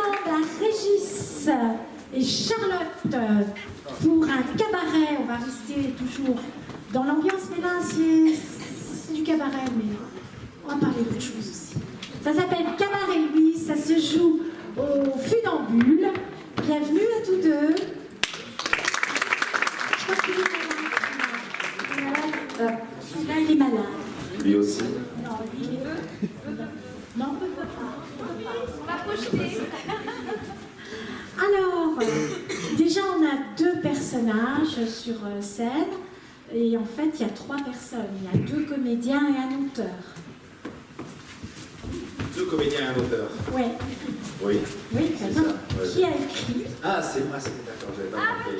demande à Régis et Charlotte pour un cabaret. On va rester toujours dans l'ambiance, mais là c'est du cabaret, mais on va parler d'autre chose aussi. Ça s'appelle Cabaret Louise, ça se joue au Funambule. Bienvenue à tous deux. Je crois qu'il est malade. Celui-là, il est malade. Lui aussi. Non, lui, il est... Non, on ne peut pas. On va projeter. Alors, déjà, on a deux personnages sur scène. Et en fait, il y a trois personnes. Il y a deux comédiens et un auteur. Deux comédiens et un auteur. Ouais. Oui. Oui, c'est ça. Ouais. Qui a écrit? Ah, c'est moi, c'est d'accord, j'avais pas compris.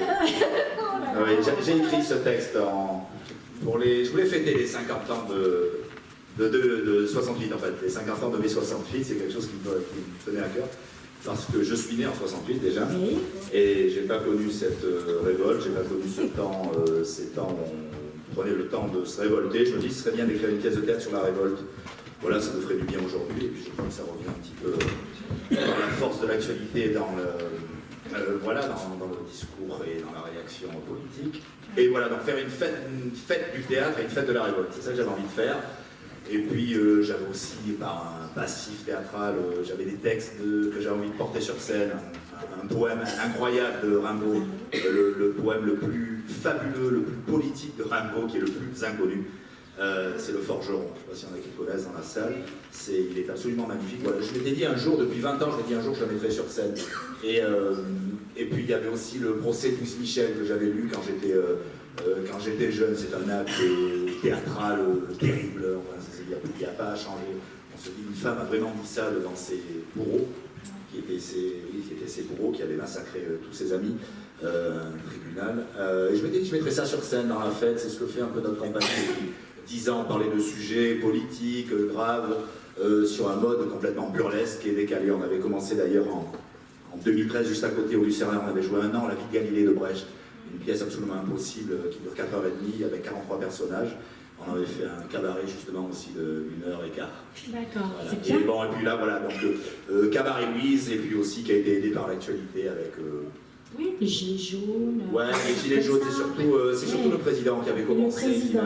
Ah oui, j'ai écrit ce texte pour les... Je voulais fêter les 50 ans de 68, en fait. Les 50 ans de mai 68, c'est quelque chose qui me tenait à cœur. Parce que je suis né en 68 déjà, Oui. et j'ai pas connu cette révolte, j'ai pas connu ces temps où on prenait le temps de se révolter. Je me dis que ce serait bien d'écrire une pièce de théâtre sur la révolte. Voilà, ça nous ferait du bien aujourd'hui, et puis je crois que ça revient un petit peu dans la force de l'actualité, dans le discours et dans la réaction politique. Et voilà, donc faire une fête du théâtre et une fête de la révolte, c'est ça que j'avais envie de faire. Et puis j'avais aussi, par un passif théâtral, j'avais des textes que j'avais envie de porter sur scène, un poème incroyable de Rimbaud, le poème le plus fabuleux, le plus politique de Rimbaud, qui est le plus inconnu. C'est Le Forgeron, je ne sais pas s'il y en a qui le connaissent dans la salle, il est absolument magnifique. Voilà, je m'étais dit un jour, depuis 20 ans, je m'étais dit un jour que je le mettrais sur scène. Et puis il y avait aussi le procès de Louise Michel que j'avais lu quand j'étais jeune. C'est un acte théâtral terrible, enfin, il n'y a pas à changer. On se dit, une femme a vraiment dit ça devant ses bourreaux, qui étaient ses bourreaux, qui avaient massacré tous ses amis. Tribunal. Et je m'étais dit, je mettrais ça sur scène dans la fête, c'est ce que fait un peu notre compagnie depuis 10 ans, parler de sujets politiques, graves, sur un mode complètement burlesque et décalé. On avait commencé d'ailleurs en 2013, juste à côté au Lucernaire, on avait joué un an La vie de Galilée de Brecht, une pièce absolument impossible qui dure 4h30 avec 43 personnages. On avait fait un cabaret justement aussi de 1h15. D'accord, Voilà. c'est bien. Et puis là, voilà, donc Cabaret Louise, et puis aussi qui a été aidé par l'actualité avec... Oui, les gilets jaunes. Ouais, les gilets jaunes, c'est surtout le président qui avait commencé, qui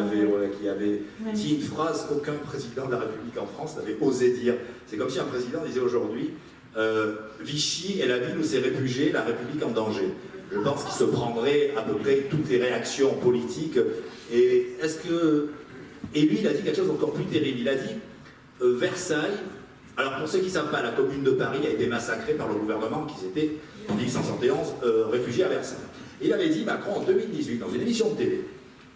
avait dit une phrase qu'aucun président de la République en France n'avait osé dire. C'est comme si un président disait aujourd'hui Vichy et la ville où s'est réfugiée la République en danger. Je pense qu'il se prendrait à peu près toutes les réactions politiques. Et lui, il a dit quelque chose d'encore plus terrible. Il a dit Versailles. Alors pour ceux qui ne savent pas, la commune de Paris a été massacrée par le gouvernement qui s'était, en 1871, réfugiés à Versailles. Il avait dit, Macron, en 2018, dans une émission de télé,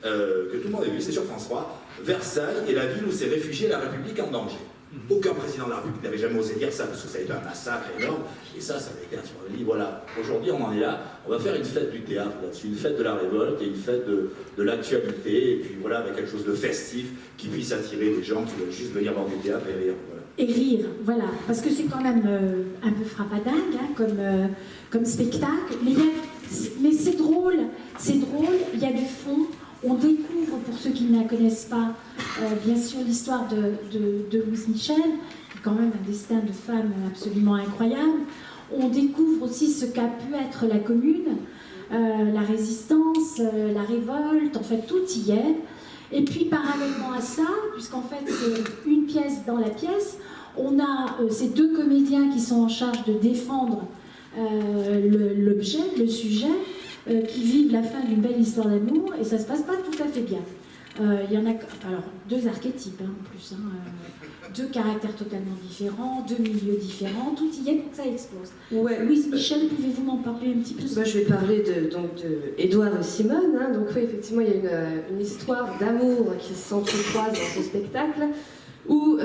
que tout le monde a vu, c'est sur France 3, Versailles est la ville où s'est réfugiée la République en danger. Aucun président de la République n'avait jamais osé dire ça, parce que ça a été un massacre énorme, et ça avait été un soir. Il dit, voilà, aujourd'hui on en est là, on va faire une fête du théâtre là-dessus, une fête de la révolte, et une fête de l'actualité, et puis voilà, avec quelque chose de festif, qui puisse attirer des gens qui veulent juste venir voir du théâtre et rire. Voilà. Et rire, voilà, parce que c'est quand même un peu frappadingue hein, comme spectacle, mais c'est drôle, il y a du fond. On découvre, pour ceux qui ne la connaissent pas, bien sûr l'histoire de Louise Michel, qui est quand même un destin de femme absolument incroyable. On découvre aussi ce qu'a pu être la Commune, la résistance, la révolte, en fait tout y est. Et puis parallèlement à ça, puisqu'en fait c'est une pièce dans la pièce, on a ces deux comédiens qui sont en charge de défendre l'objet, le sujet, qui vivent la fin d'une belle histoire d'amour, et ça se passe pas tout à fait bien. Il y en a alors deux archétypes hein, en plus, deux caractères totalement différents, deux milieux différents, tout y est pour que ça explose. Ouais. Louise Michel, pouvez-vous m'en parler un petit peu? Moi, je vais parler de Édouard et Simone. Hein. Donc oui, effectivement, il y a une histoire d'amour qui s'entrecroise dans ce spectacle, où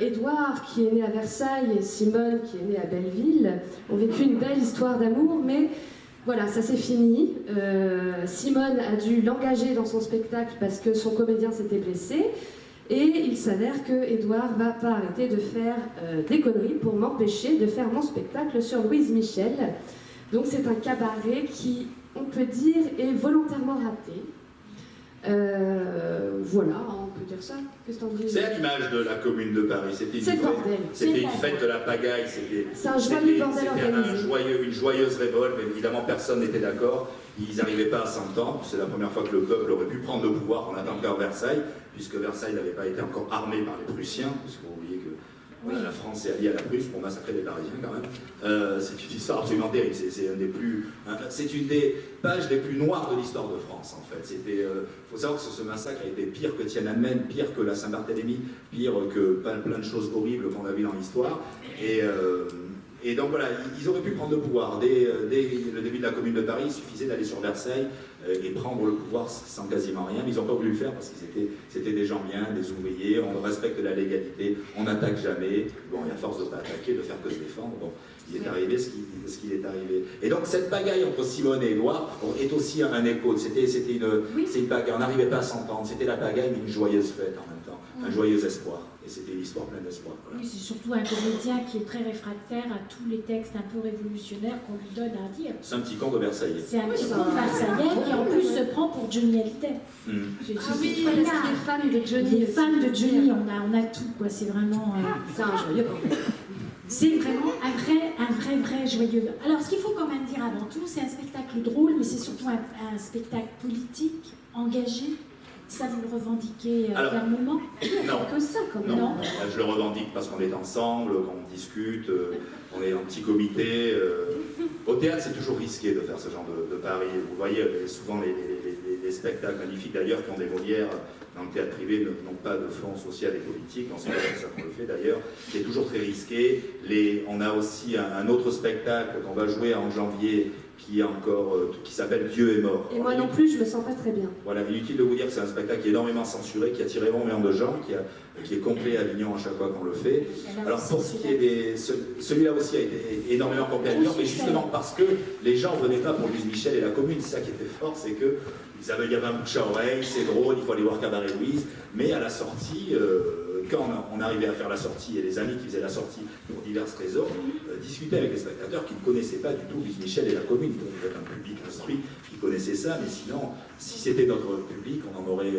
Édouard, qui est né à Versailles, et Simone, qui est née à Belleville, ont vécu une belle histoire d'amour, mais voilà, ça s'est fini. Simone a dû l'engager dans son spectacle parce que son comédien s'était blessé. Et il s'avère que Édouard va pas arrêter de faire des conneries pour m'empêcher de faire mon spectacle sur Louise Michel. Donc c'est un cabaret qui, on peut dire, est volontairement raté. Voilà, on peut dire ça. Qu'est-ce que t'en dis? C'est à l'image de la Commune de Paris. C'était C'est le bordel. une fête de la pagaille. C'est un joyeux bordel organisé. Une joyeuse révolte, mais évidemment personne n'était d'accord. Ils n'arrivaient pas à s'entendre. C'est la première fois que le peuple aurait pu prendre le pouvoir. On attend encore Versailles, puisque Versailles n'avait pas été encore armé par les Prussiens, puisque vous voyez que voilà, la France est alliée à la Prusse pour massacrer les Parisiens quand même. C'est une histoire absolument terrible. C'est une des pages les plus noires de l'histoire de France en fait. Il faut savoir que ce massacre a été pire que Tiananmen, pire que la Saint-Barthélemy, pire que plein de choses horribles qu'on a vues dans l'histoire. Et donc voilà, ils auraient pu prendre le pouvoir. Dès le début de la Commune de Paris, il suffisait d'aller sur Versailles et prendre le pouvoir sans quasiment rien. Mais ils n'ont pas voulu le faire parce qu'ils c'était des gens bien, des ouvriers, on respecte la légalité, on n'attaque jamais. Bon, et à force de ne pas attaquer, de faire que se défendre, bon, il est arrivé ce qu'il est arrivé. Et donc cette bagaille entre Simone et Édouard est aussi un écho. C'était une bagaille, on n'arrivait pas à s'entendre. C'était la bagaille, mais une joyeuse fête en même temps, un joyeux espoir. Et c'était une histoire pleine d'espoir. Voilà. Oui, c'est surtout un comédien qui est très réfractaire à tous les textes un peu révolutionnaires qu'on lui donne à dire. C'est un petit con de Versailles. C'est un petit con de Versailles qui en plus se prend pour Johnny Hallyday. Oui, les fans de Johnny. Les fans de Johnny, on a tout, quoi. C'est vraiment... C'est un joyeux bordel. C'est vraiment un vrai joyeux. Alors, ce qu'il faut quand même dire avant tout, c'est un spectacle drôle, mais c'est surtout un spectacle politique, engagé. Ça, vous le revendiquez fermement? Non. Que ça, quand même. Non. Je le revendique parce qu'on est ensemble, qu'on discute, on est en petit comité. Au théâtre, c'est toujours risqué de faire ce genre de pari. Vous voyez, souvent les spectacles magnifiques d'ailleurs qui ont des Molières dans le théâtre privé n'ont pas de fond social et politique. C'est pas ça qu'on le fait d'ailleurs. C'est toujours très risqué. On a aussi un autre spectacle qu'on va jouer en janvier qui s'appelle Dieu est mort. Et moi non plus, je me sens pas très bien. Voilà, inutile de vous dire que c'est un spectacle qui est énormément censuré, qui attire énormément de gens, qui est complet à Avignon à chaque fois qu'on le fait. Alors pour ce qui est celui-là aussi a été énormément complet à Avignon, mais justement parce que les gens ne venaient pas pour Louise Michel et la Commune. C'est ça qui était fort, c'est que il y avait un bouche à oreille, c'est drôle, il faut aller voir Cabaret Louise, mais à la sortie, quand on arrivait à faire la sortie, et les amis qui faisaient la sortie pour diverses raisons, discutaient avec les spectateurs qui ne connaissaient pas du tout Louise Michel et la Commune. Donc vous êtes un public instruit qui connaissait ça, mais sinon, si c'était notre public, on en aurait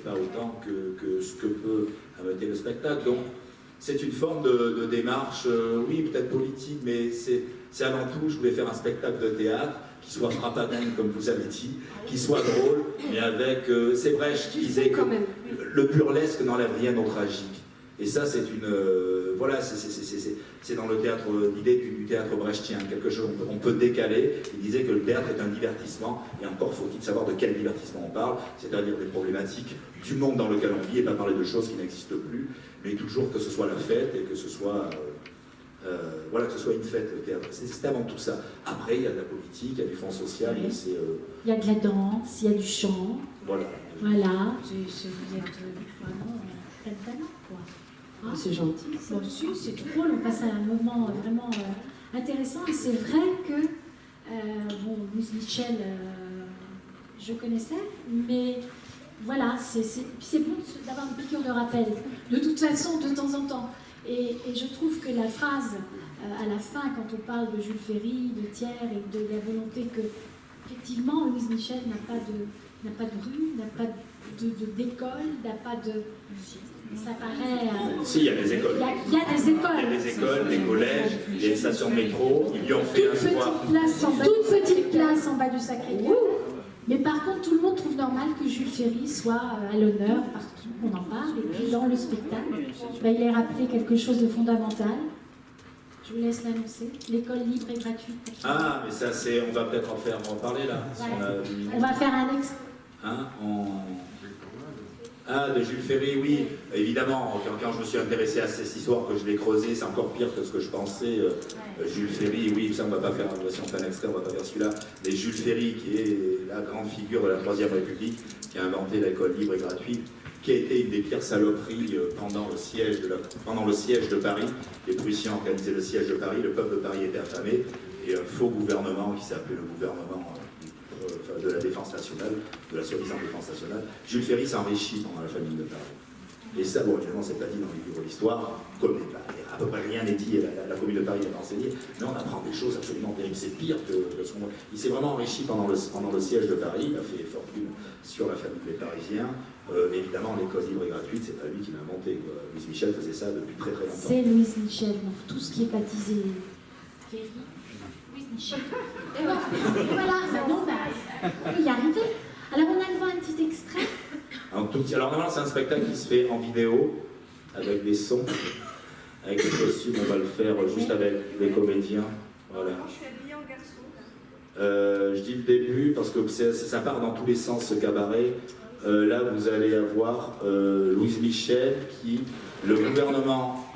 pas autant que ce que peut amener le spectacle. Donc c'est une forme de démarche, oui, peut-être politique, mais c'est avant tout, je voulais faire un spectacle de théâtre qui soit frappadingue, comme vous avez dit, qui soit drôle, mais avec... c'est Brecht qui disait que le burlesque n'enlève rien au tragique. Et ça, c'est c'est dans le théâtre, l'idée du théâtre brechtien, quelque chose on peut décaler. Il disait que le théâtre est un divertissement, et encore faut-il savoir de quel divertissement on parle, c'est-à-dire des problématiques du monde dans lequel on vit, et pas parler de choses qui n'existent plus, mais toujours que ce soit la fête, et que ce soit... que ce soit une fête, le théâtre. C'est avant tout ça. Après, il y a de la politique, il y a du fond social, oui. Mais c'est... Il y a de la danse, il y a du chant. Voilà. Vous êtes vraiment plein de talent, quoi. Ah, c'est gentil. C'est drôle, on passe à un moment vraiment intéressant. Et c'est vrai que, Louise Michel, je connaissais, mais voilà, c'est bon d'avoir une piqûre de rappel. De toute façon, de temps en temps. Et je trouve que la phrase, à la fin, quand on parle de Jules Ferry, de Thiers et de la volonté que, effectivement, Louise Michel n'a pas de rue, n'a pas d'école, n'a pas de... Ça paraît... Si, il y a des écoles. Il y a des écoles. Il y a des écoles, des collèges, des stations de métro. Ils lui ont fait toute petite place en bas du Sacré-Cœur. Mais par contre, tout le monde trouve normal que Jules Ferry soit à l'honneur partout qu'on en parle. Et puis dans le spectacle, il est rappelé quelque chose de fondamental. Je vous laisse l'annoncer. L'école libre et gratuite. Ah, mais ça, on va peut-être en parler là. Ouais. On va faire un extrait. De Jules Ferry, oui, évidemment, quand je me suis intéressé à cette histoire, que je l'ai creusée, c'est encore pire que ce que je pensais. Jules Ferry, oui, ça on va pas faire, si on fait un extrait, on va pas faire celui-là, mais Jules Ferry, qui est la grande figure de la Troisième République, qui a inventé l'école libre et gratuite, qui a été une des pires saloperies pendant le siège de Paris. Les Prussiens organisaient le siège de Paris, le peuple de Paris était affamé, et un faux gouvernement qui s'appelait le gouvernement de la défense nationale, de la soi-disant défense nationale. Jules Ferry s'enrichit pendant la famine de Paris. Et ça, bon, évidemment, c'est pas dit dans les livres d'histoire, comme à peu près rien n'est dit, la commune de Paris n'est pas enseignée, mais on apprend des choses absolument terribles. C'est pire que ce qu'on voit. Il s'est vraiment enrichi pendant le siège de Paris, il a fait fortune sur la famille des Parisiens. Mais évidemment, l'école libre et gratuite, c'est pas lui qui l'a inventé, quoi. Louise Michel faisait ça depuis très très longtemps. C'est Louise Michel, donc tout ce qui est baptisé Ferry, Louise Michel. Et voilà, maintenant, on peut y arriver. Alors on a le droit à un petit extrait. Un tout petit. Alors normalement, c'est un spectacle qui se fait en vidéo, avec des sons, avec des costumes. On va le faire juste avec les comédiens. Voilà. Je suis habillée en garçon. Je dis le début parce que ça part dans tous les sens, ce cabaret. Là, vous allez avoir Louise Michel qui, le gouvernement,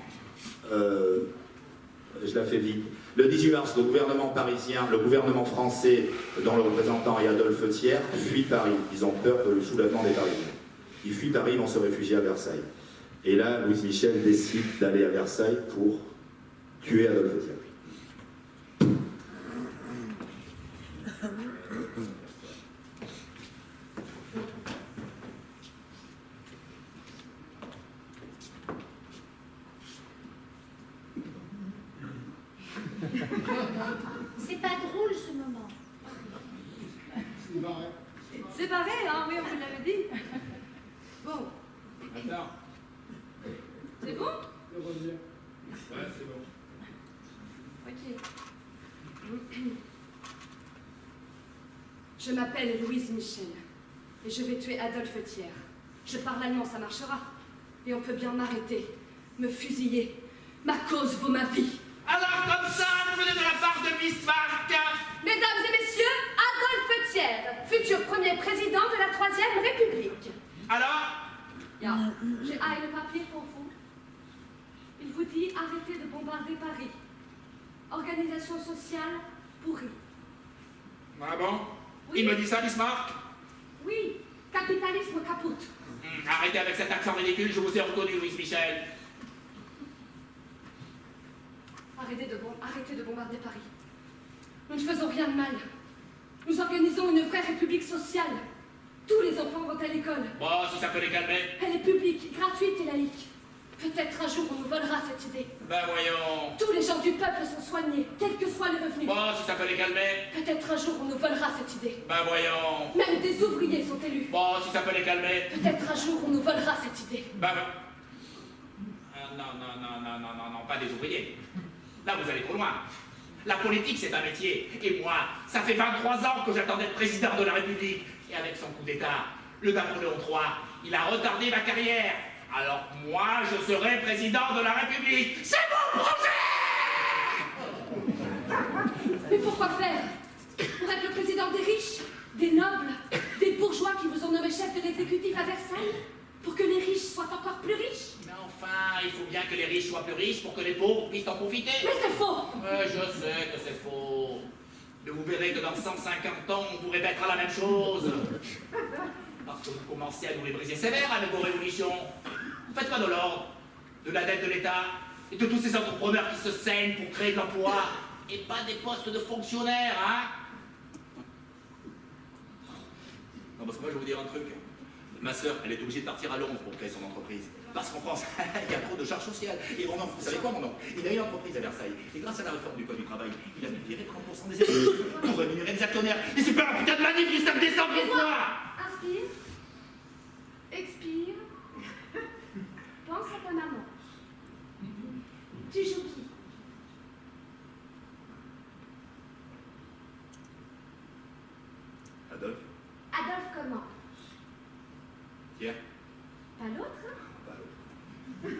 je la fais vite, le 18 mars, le gouvernement parisien, le gouvernement français, dont le représentant est Adolphe Thiers, fuit Paris. Ils ont peur du soulèvement des Parisiens. Ils fuient Paris, ils vont se réfugier à Versailles. Et là, Louise Michel décide d'aller à Versailles pour tuer Adolphe Thiers. C'est pas drôle ce moment. C'est pareil, hein, oui, on vous l'avait dit. Bon. Attends. C'est bon? Ouais, c'est bon. Ok. Je m'appelle Louise Michel et je vais tuer Adolphe Thiers. Je parle allemand, ça marchera. Et on peut bien m'arrêter, me fusiller. Ma cause vaut ma vie. Alors, comme ça, vous venez de la part de Bismarck. Mesdames et messieurs, Adolphe Thiers, futur premier président de la Troisième République. Alors, Ja, j'ai un papier pour vous. Il vous dit arrêtez de bombarder Paris. Organisation sociale pourrie. ah bon? Oui. Il me dit ça, Bismarck? Oui, capitalisme caput. Arrêtez avec cet accent ridicule, je vous ai reconnu, Louise Michel. Arrêtez de bombarder Paris. Nous ne faisons rien de mal. Nous organisons une vraie république sociale. Tous les enfants vont à l'école. Bon, si ça peut les calmer. Elle est publique, gratuite et laïque. Peut-être un jour on nous volera cette idée. Ben voyons. Tous les gens du peuple sont soignés, quels que soient les revenus. Bon, si ça peut les calmer. Peut-être un jour on nous volera cette idée. Ben voyons. Même des ouvriers sont élus. Bon, si ça peut les calmer. Peut-être un jour on nous volera cette idée. Ben, non, pas des ouvriers. Là, vous allez trop loin. La politique, c'est un métier. Et moi, ça fait 23 ans que j'attendais d'être président de la République. Et avec son coup d'État, le Napoléon III, il a retardé ma carrière. Alors moi, je serai président de la République. C'est mon projet! Mais pourquoi faire? Pour être le président des riches, des nobles, des bourgeois qui vous ont nommé chef de l'exécutif à Versailles? Pour que les riches soient encore plus riches? Mais enfin, il faut bien que les riches soient plus riches pour que les pauvres puissent en profiter. Mais c'est faux! Je sais que c'est faux. Mais vous verrez que dans 150 ans, on vous répétera la même chose. Parce que vous commencez à nous les briser sévères avec vos révolutions. Vous faites quoi de l'ordre, de la dette de l'État et de tous ces entrepreneurs qui se saignent pour créer de l'emploi et pas des postes de fonctionnaires, hein? Non, parce que moi, je vais vous dire un truc. Ma sœur, elle est obligée de partir à Londres pour créer son entreprise. Parce qu'en France, il y a trop de charges sociales. Et mon oncle, vous savez quoi, mon oncle? Il a une entreprise à Versailles. Et grâce à la réforme du Code du travail, il a pu virer 30% des élèves pour rémunérer les actionnaires. Et c'est pas la putain de manif du 5 décembre, pourquoi? Inspire. Expire. Pense à ta maman. Tu joues qui? Adolphe? Adolphe comment? Pierre? Pas l'autre, hein? Pas l'autre.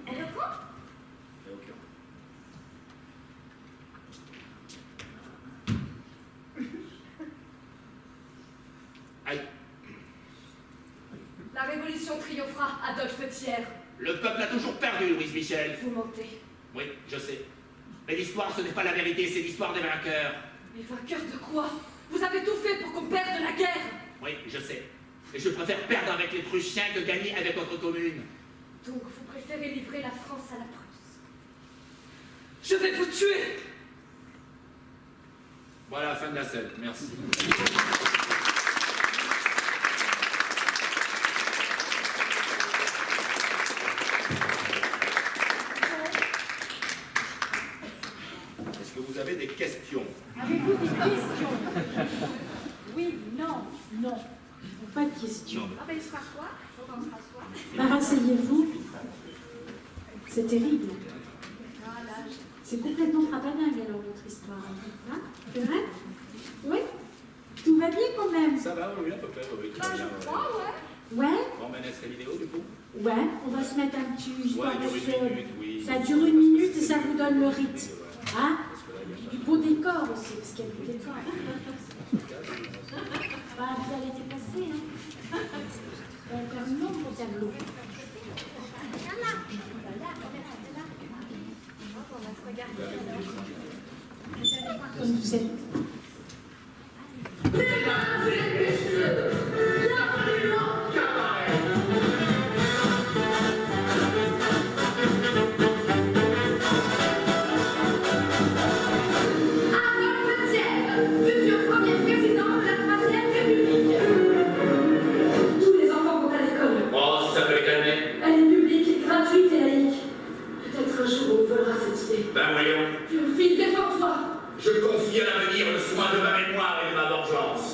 Elle reprend? Et aucun. Aïe. La révolution triomphera, Adolphe Thiers. Le peuple a toujours perdu, Louise Michel. Vous mentez. Oui, je sais. Mais l'histoire, ce n'est pas la vérité, c'est l'histoire des vainqueurs. Mais vainqueur de quoi? Vous avez tout fait pour qu'on perde la guerre. Oui, je sais. Et je préfère perdre avec les Prussiens que gagner avec votre commune. Donc vous préférez livrer la France à la Prusse. Je vais vous tuer. Voilà la fin de la scène, merci. Est-ce que vous avez des questions? Avez-vous des questions? Oui, non, non. Pas de question. Ah ben il se rassoit, faut qu'on se rassoie. Bah, rasseyez-vous. C'est terrible. Voilà. C'est complètement frappadingue alors votre histoire. Hein? C'est vrai? Oui? Tout va bien quand même? Ça va, oui, à peu près, oui. Bah je crois, ouais. Ouais? On mène extrait vidéo du coup? Ouais, on va se mettre un petit histoire Ouais, de il dure une minute, oui. Ça dure une minute et ça vous donne le rythme. Hein? Parce que là, il y a Du beau décor aussi, parce qu'il y a du décor. Bah, vous allez dépasser, hein? On va faire un nombre au tableau. On va se regarder. Comme vous êtes. Futur premier président de la 3e République. Tous les enfants vont à l'école. Oh, si ça peut les calmer. Elle est publique, gratuite et laïque. Peut-être un jour on volera cette idée. Ben voyons. Théophile, défends-toi. Je confie à l'avenir le soin de ma mémoire et de ma vengeance.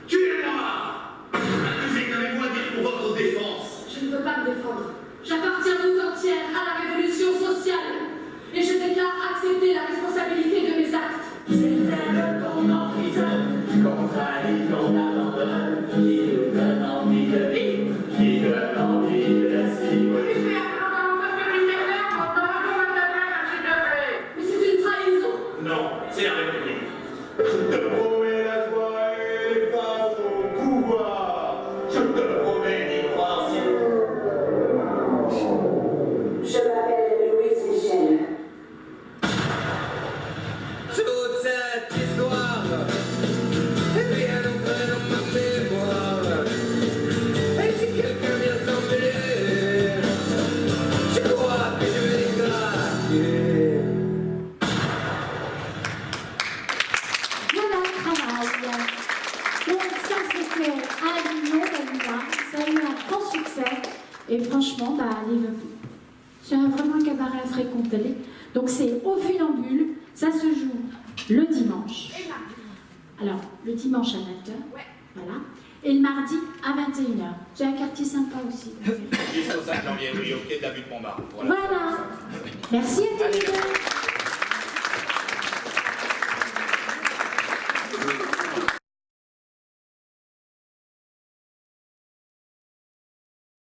Tuez-moi! Accusez que mes mots dire pour votre défense. Je ne veux pas me défendre. J'appartiens tout entière à la révolution sociale. Et je déclare accepter la responsabilité de mes actes. C'est elle qu'on emprisonne, qu'on trahit, qu'on abandonne, qui nous donne envie de vivre, qui donne envie de s'y Mais c'est une trahison. Non, c'est la République. Je te promets la joie et les femmes au pouvoir. Je te promets d'y croire si Je m'appelle Louise Michel. Toute cette histoire est bien ancrée dans ma mémoire. Et si quelqu'un vient s'en mêler, je crois que je vais les craquer. Voilà le travail. Donc ça c'était à Avignon, Vanilla. Ça a eu un grand succès. Et franchement, bah, c'est vraiment un cabaret à fréquenter. Donc c'est au Funambule. Ça se joue le dimanche. Et mardi. Alors, le dimanche à 20h. Ouais. Voilà. Et le mardi à 21h. C'est un quartier sympa aussi. Jusqu'au 5 janvier, oui, au pied de la butte Montmartre. Voilà. Merci à tous les deux.